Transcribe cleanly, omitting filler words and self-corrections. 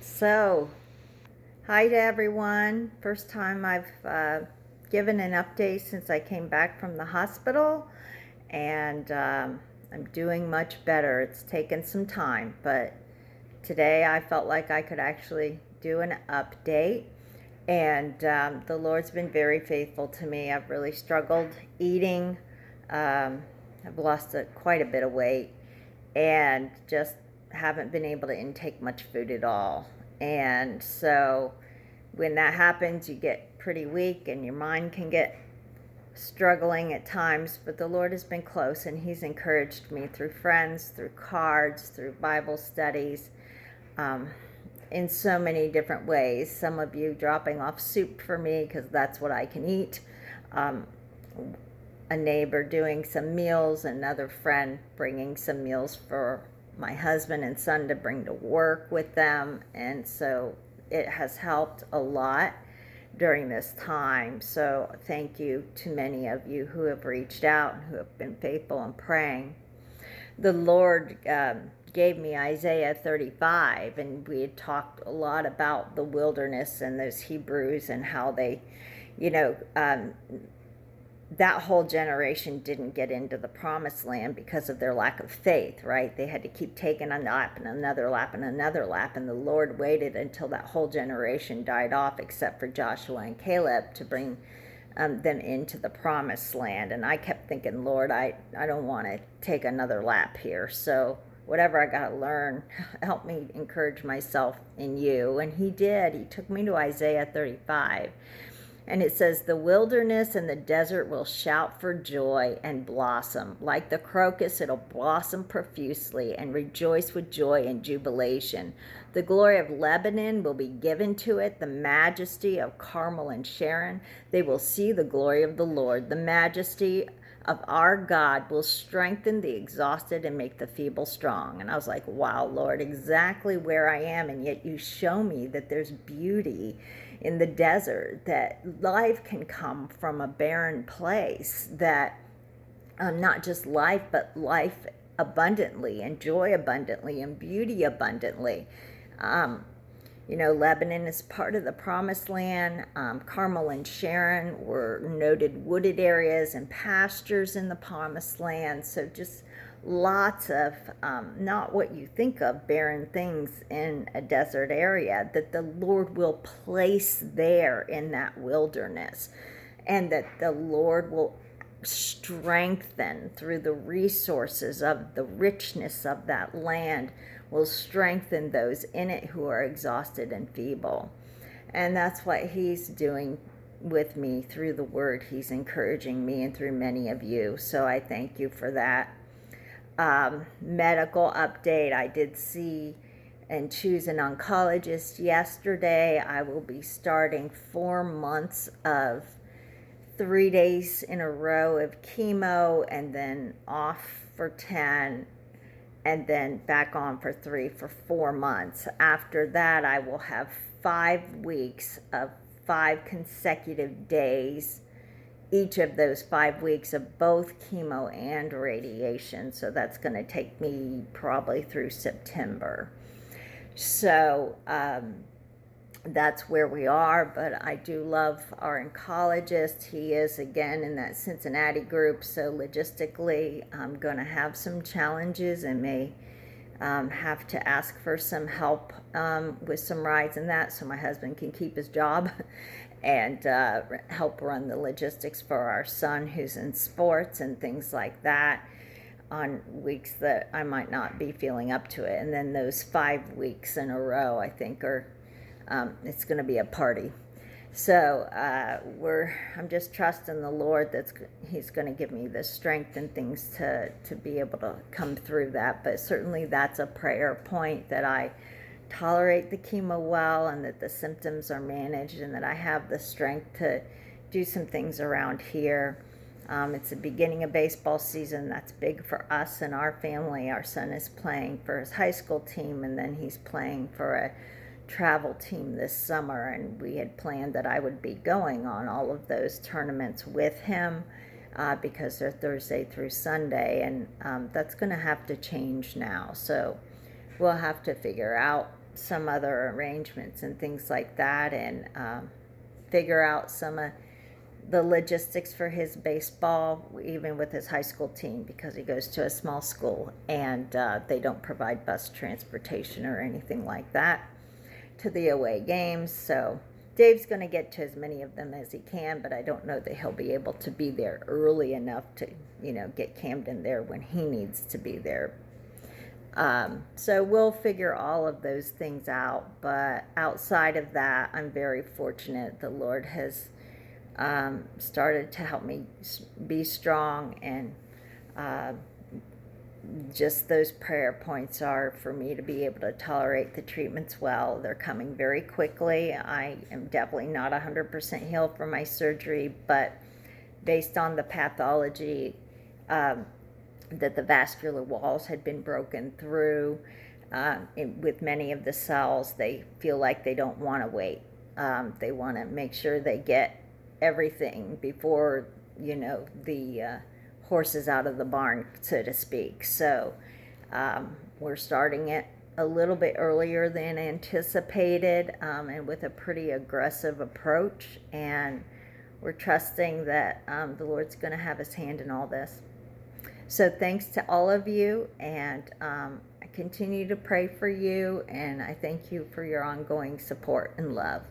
So, hi to everyone. First time I've given an update since I came back from the hospital, and I'm doing much better. It's taken some time, but today I felt like I could actually do an update, and the Lord's been very faithful to me. I've really struggled eating. I've lost quite a bit of weight and just haven't been able to intake much food at all. And so when that happens, you get pretty weak and your mind can get struggling at times. But the Lord has been close, and He's encouraged me through friends, through cards, through Bible studies, um, in so many different ways. Some of you dropping off soup for me because that's what I can eat. A neighbor doing some meals, another friend bringing some meals for my husband and son to bring to work with them. And so it has helped a lot during this time. So thank you to many of you who have reached out and who have been faithful in praying. The Lord gave me Isaiah 35, and we had talked a lot about the wilderness and those Hebrews and how they, you know, that whole generation didn't get into the promised land because of their lack of faith, right? They had to keep taking a lap and another lap and another lap, and the Lord waited until that whole generation died off, except for Joshua and Caleb, to bring them into the promised land. And I kept thinking, Lord, I don't want to take another lap here. So whatever I got to learn, help me encourage myself in you. And He did. He took me to Isaiah 35. And it says, the wilderness and the desert will shout for joy and blossom. Like the crocus, it'll blossom profusely and rejoice with joy and jubilation. The glory of Lebanon will be given to it, the majesty of Carmel and Sharon. They will see the glory of the Lord. The majesty of our God will strengthen the exhausted and make the feeble strong. And I was like, wow, Lord, exactly where I am. And yet you show me that there's beauty in the desert, that life can come from a barren place, that not just life, but life abundantly and joy abundantly and beauty abundantly. Lebanon is part of the promised land. Carmel and Sharon were noted wooded areas and pastures in the promised land. So just lots of not what you think of barren things in a desert area, that the Lord will place there in that wilderness, and that the Lord will strengthen through the resources of the richness of that land, will strengthen those in it who are exhausted and feeble. And that's what He's doing with me through the Word. He's encouraging me and through many of you. So I thank you for that. Medical update. I did see and choose an oncologist yesterday. I will be starting 4 months of 3 days in a row of chemo, and then off for 10, and then back on for 3 for 4 months. After that, I will have 5 weeks of 5 consecutive days, each of those 5 weeks of both chemo and radiation. So that's going to take me probably through September. So that's where we are, but I do love our oncologist. He is, again, in that Cincinnati group, so logistically I'm going to have some challenges and may have to ask for some help with some rides and that, so my husband can keep his job and help run the logistics for our son who's in sports and things like that on weeks that I might not be feeling up to it. And then those 5 weeks in a row, I think, are it's going to be a party. So I'm just trusting the Lord that He's going to give me the strength and things to be able to come through that. But certainly that's a prayer point, that I tolerate the chemo well, and that the symptoms are managed, and that I have the strength to do some things around here. It's the beginning of baseball season. That's big for us and our family. Our son is playing for his high school team, and then he's playing for a travel team this summer, and we had planned that I would be going on all of those tournaments with him because they're Thursday through Sunday, and that's going to have to change now. So we'll have to figure out some other arrangements and things like that, and figure out some of the logistics for his baseball, even with his high school team, because he goes to a small school, and they don't provide bus transportation or anything like that to the away games. So Dave's going to get to as many of them as he can, but I don't know that he'll be able to be there early enough to, get Camden there when he needs to be there. So we'll figure all of those things out. But outside of that, I'm very fortunate. The Lord has started to help me be strong, and just those prayer points are for me to be able to tolerate the treatments well. They're coming very quickly. I am definitely not 100% healed from my surgery, but based on the pathology, that the vascular walls had been broken through, with many of the cells, they feel like they don't want to wait. They want to make sure they get everything before, the horses out of the barn, so to speak. So we're starting it a little bit earlier than anticipated, and with a pretty aggressive approach, and we're trusting that the Lord's going to have his hand in all this. So thanks to all of you, and I continue to pray for you, and I thank you for your ongoing support and love.